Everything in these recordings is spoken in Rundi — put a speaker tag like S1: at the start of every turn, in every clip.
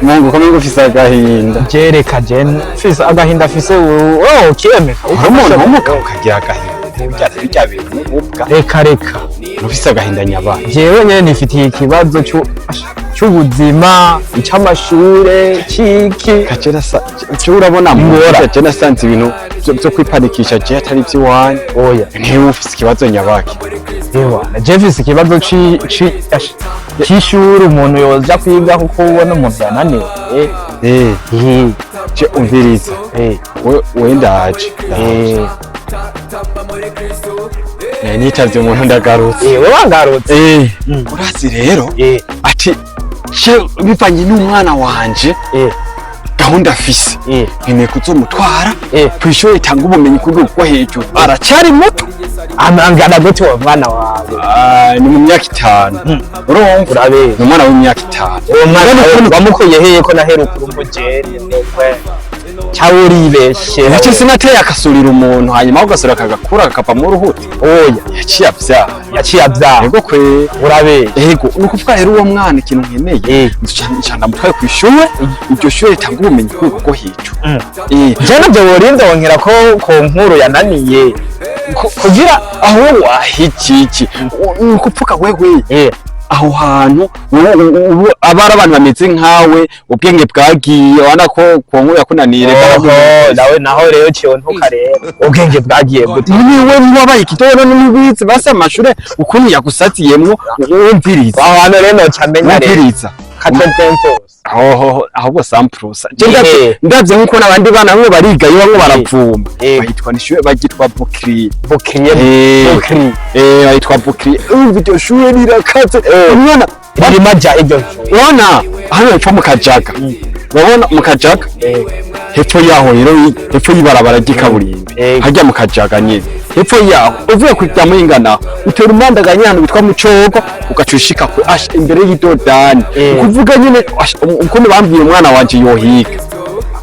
S1: Mungu kama ufise agahinda
S2: jereka jene fise agahinda fise oh kiyemeka
S1: umuntu umuka ukagira agahinda bijya bintu ubwa
S2: reka
S1: ufise agahinda nyabana
S2: jewe nyene nifitiye ikibazo cy'ubuzima ic'amashure ciki
S1: kacera cyo urabona mura je nasanze ibintu byo kwipanikisha je atari by'iwanyu
S2: oya
S1: ntiwe ufise ikibazo nyabaki
S2: ewa je mfise ikibazo c'ishure umuntu yoza kwiga kuko ubona umuntu yananiwe
S1: je umviriza we ndaje nitavye umuntu ndagarutse
S2: we wangarutse
S1: urazi rero ati bivanye n'umwana wanje gahunda afise nkeneye kuzomutwara kw'ishure ritanga ubumenyi ku rwego rwo hejuru aracyari muto
S2: angana gute wa mwana wawe
S1: ni mu myaka 5 urumva
S2: urabe
S1: ni umwana w'imyaka 5
S2: uwo mwana wamukuye heye ko naheruka urumugeni cyawe uribeshe
S1: ntacyo sinateye akasurira umuntu hanyuma ugasura akagakura kakavamo uruhuti
S2: oya yaciye avyara
S1: yego kwe
S2: urabe
S1: yego nuko uvuga rero uwo mwana ikintu nkeneye ncanda mutwaye kw'ishure iryo shure ritanga ubumenyi ku rwego rwo hejuru
S2: je navyo worinda wonkera ko nkuru yananiye
S1: kugira aho wahikiki nuko upfuka wewe aho hantu abara abantu bameze nkawe ubwenge bwagiye wana ko nkuru yakunanire
S2: naho rero cyo ntukareba ubwenge bwagiye gute
S1: niwe wabaye kitoro n'imibizi basa amashure ukuntu yagusatiyemwo umviriza
S2: aho hano rero cyamenya
S1: umviriza ahubwo samprusa ndavye nkuko n'abandi bana bamwe bariga iyo bamwe baravuma bahitwa nishure bagitwa BOUCLIER bahitwa BOUCLIER iryo shure rirakaze umwana
S2: rimaja iryo
S1: ubona hano hepfo mu kajaga babona mu kajaga hepfo yaho rero hepfo y'ibarabara ry'ikaburimbi hajya mu kajaga nyine hepfo yaho uvuye kujya mu ingana utera umandaganya hano bitwa mucogo ugacushika ku imbere y'idodani kuvuga nyine uko bambwiye umwana wanje yohiga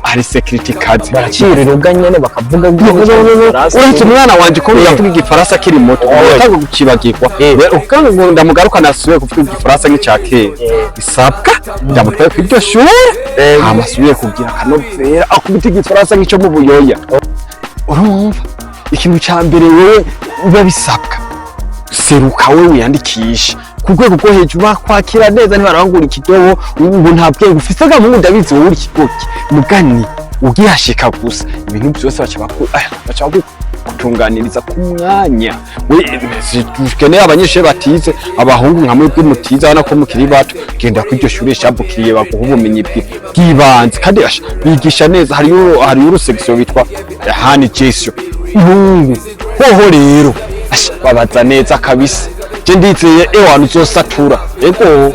S1: ari security kazi
S2: baracirira ubwa nyene bakavuga
S1: uretse umwana wanje ko yavuga igifaransa kiri moto atago gukibagirwa ukanga ngo ndamugaruka nasubiye kuvuga igifaransa nk'icyakera isabwa ndamutwaye ku iryo shure amasubiye kugira kanovera akubita igifaransa nk'icyo mu buyoya urumva ikintu cya mbere wewe biba bisabwa seruka wewe wiyandikisha ku rwego rwo hejuru bakwakira neza ntibarangura ikidobo ubu nta bwenge ufise gamungu ndabizi wowe uri kigoki mugani ugihashika gusa ibintu byose baca kutunganiriza ku mwanya dukeneye abanyeshuri batize abahungu nka mwebwe mutize abana ko mukiri bato genda ku iryo shure BOUCLIER baguha ubumenyi bw'ibanze kandi bigisha neza hariyo urusection bitwa gestion hoho rero babaza neza kabisa je ndizeye ewana uzosatura ego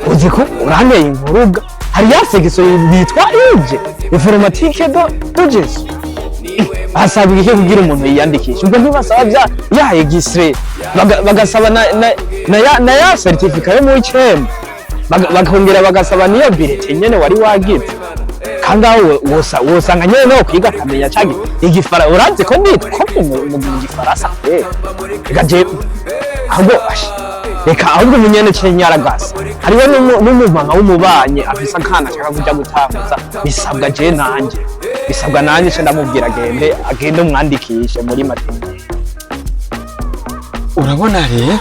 S2: uzi ko uranteye inkuruga hari ya section bitwa informatique de gestion asaba iki kugira umuntu yiyandikisha ubwo ntibasaba ya gistre bagasaba na ya certificate yo mu cyembe bakongera bagasaba niyo bulletin nyene wari wagize kandi aho wosanga nyene no kwiga kamenya cyagi igifara uranze ko nitwa mu gifaransa gaje ahubwo reka ahubwo munyene cyanyaragasa hariho n'umuvanga w'umubanye afisa akana ashaka kuja gutambuza bisabwa nanjye cyo ndamubwira agende umwandikishe muri matematika
S1: urabona rero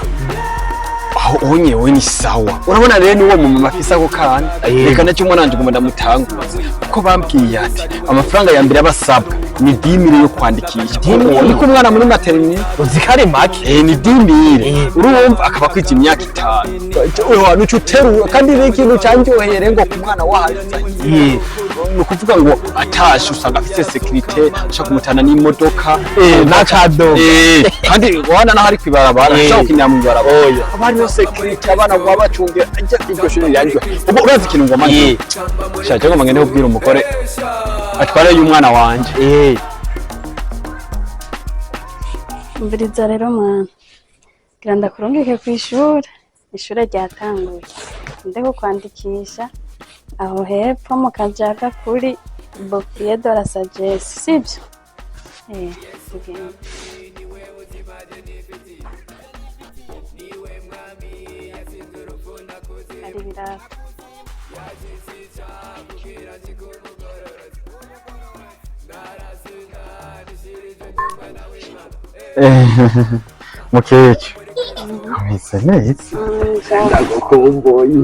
S1: aho onyewe ni sawa urabona rero niwo mu mafisa ko kana reka nacyo mwananje ngo ndamutanguza uko bambwiye ati amafaranga ya mbere abasabwa ni 10,000 yo kwandikisha niko umwana muri maternité
S2: uzikare make
S1: ni 10,000 urumva akaba kwita imyaka 5 nuco uteru kandi n'ikintu cyanjyohere ngo ku mwana wahaza no kuvuga ngo atashe usanga afite security ashaka kumutana n'imodoka
S2: nakado
S1: kandi wana naho ari kwibarabara ashaka kinyamwibara oya abari bose security abana ngo babacunge ajya iryo shuri yanjye ubu urazi ikintu ngo manje shaje ngo ngende kubwira umugore atware y'umwana wanje
S3: mbiriza rero mwana gira ndakurungike ku ishure ryatanguye ndeko kwandikisha aho hepfo mu kajaga kuri BOUCLIER de la SAGESSE sibyo tugende ari birara
S1: mukeke ameze neza ndagukumbuye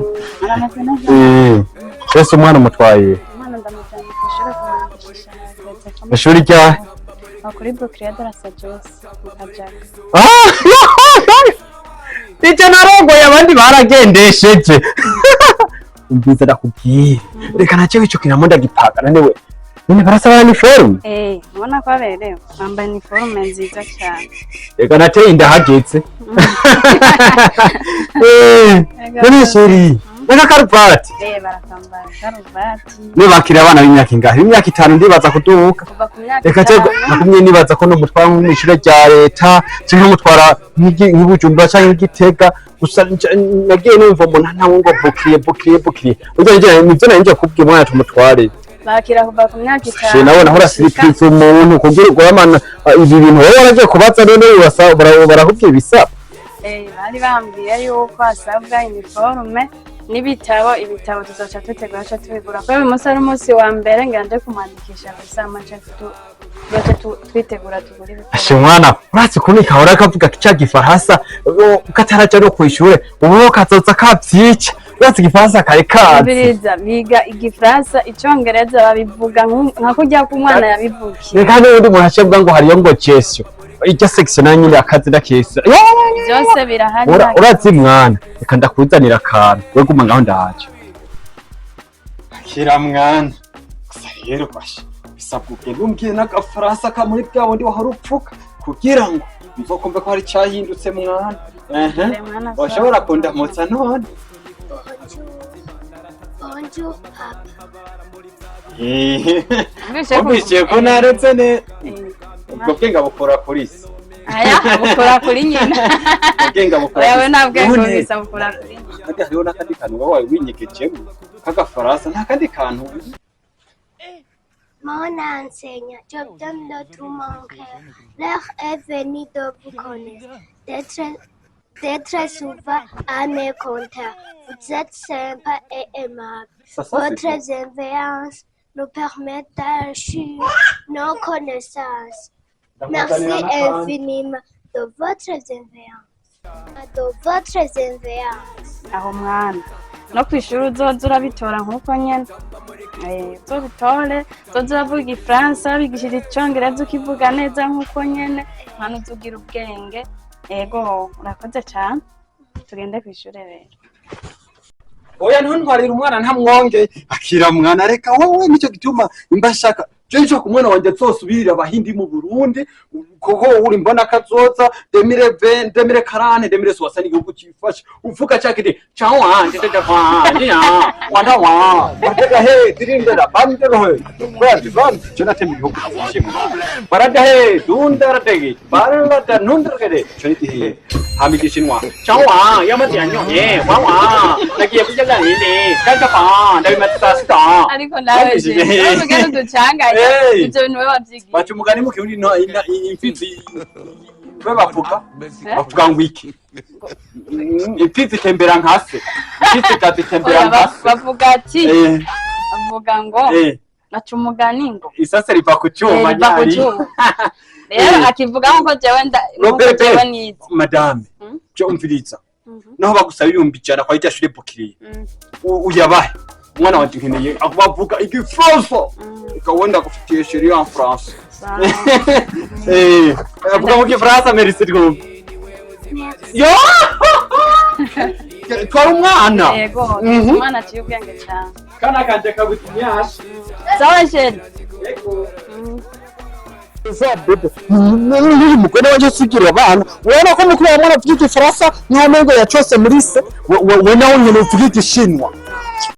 S1: ese umwana umutwaye
S3: umwana ndamujyanye ku ishure kumwandikisha
S1: ishuri rya
S3: kuri BOUCLIER de la SAGESSE mu kajaga
S1: icyo narongoye abandi baragendesheje umbiza ndakubwira reka nacyo icyo kinamo ndagipagana niwe none barasaba uniforme
S3: ubona ko aberewe bambaye uniforme nziza cyane
S1: reka nateye indahagetse none sheri naka karuvati
S3: barakambara karuvati
S1: nibakira abana b'imyaka ingahe imyaka 5 ndibaza kuduka reka cyo nakumye nibaza ko no mutwara mu ishure rya leta cyangwa mutwara nk'Ibujumbura cyangwa Igitega gusa nagiye numva mbona ntawo ngo BOUCLIER ujye nivyo nanje kubwira mwana tumutware
S3: bakira kuva ku myaka 5
S1: she nabona hora siripiriza umuntu kugira ngo amana ibi bintu wowe waragiye kubaza none barahuvye bisaba
S3: bari bambwiye yuko asabwa uniforme ibitabo tuzoca tutegura cyo tubigura ko uyu munsi ari umunsi wa mbere nganje kumwandikisha gusa amace twitegura tugura ibitabo
S1: ashe mwana uratse kunika hora kavuga cya gifaransa kataraje no kwishure ubu kazoza kavyica uratse gifaransa kare
S3: biriza biga igifaransa icongereza babivuga nka kujya ku mwana yabivukiye
S1: reka n'undi muntu acebwa ngo hariyo ngo gestion ijya section nanyine akazi ndakesa
S3: byose birahari
S1: uratse mwana reka ndakuzanira akantu we guma ngaho ndaje akira mwana gusa rero bashe bisabwe numbwiye n'agafaransa ka muri bwa bundi wahora upfuka kugira ngo nzokumve ko hari cyahindutse mwana washobora kundamutsa none
S4: bonjour papa
S1: mbishye ko naretse ne ubwo bwenga bukora polisi
S3: aya bukora kuri nyina
S1: bwenga bukora
S3: yawe nabwengo bisa bukora kuri nyina
S1: kandi hariho nakandi kantu wawe winyegejemo kagafaransa nta kandi kantu
S4: Mon enseignant, je vous donne de tout mon cœur. L'heure est venue de vous connaître, d'être souvent à mes compteurs. Vous êtes sympa et aimable. Votre bienveillance nous permet d'enrichir nos connaissances. Merci infiniment de votre bienveillance.
S3: Aho mwana no kwishuri uzoza urabitora nkuko nyene uzobitore uzoza uravuga igifaransa bigishira icongereza ukivuga neza nkuko nyene mwana uzugira ubwenge ego urakoze cane tugende kwishuri rero
S1: oya ntuntwarira umwana ntamwonge akira mwana reka wowe nicyo gituma imbashaka jeje ku mwana wanje zosubirira abahindi mu Burundi kuko uri mbona kazoza 2020 2040 2060 igihugu cyifashe uvuga cyakide cyawa ndete kwandi ya wanda wa ndega he dirindera bandero he kwandi band cyonate mu gihugu cyifashe barada he dundara dege barada nundrede cyonite he hamigishinwa cyawa yamati yanyoye wawa nagiye kujaga nini kaka pa ndabimatsa sita
S3: ariko nawe je urugendo ducanga ibyo bintu we wabyigiye
S1: bacu umugani mu kirundi no imfizi bavuga ngo iki imfizi tembera nkase imfizi katembera nkase
S3: bavuga ati bavuga ngo bacu umugani ngo
S1: isase riva ku cyuma nyari
S3: rero akivuga ngo jewe nize
S1: madame cyo umviriza naho bagusaba 100 kwa irya shure BOUCLIER uyabahe umwana wanje nkeneye avuga igifaransa ukawenda gufitiye chérie en France avuga mu gifaransa merci rwose yo twari umwana
S3: yego umwana aciye ubwenge cyane
S1: kana kanje kabutimyasha
S3: sawa jene
S1: yego
S2: Nuri mugore wanje sigira abana ubona ko mukuru wa mwana avuga igifaransa nyamengo yacose muri se we nawe nyene uvuga igishinwa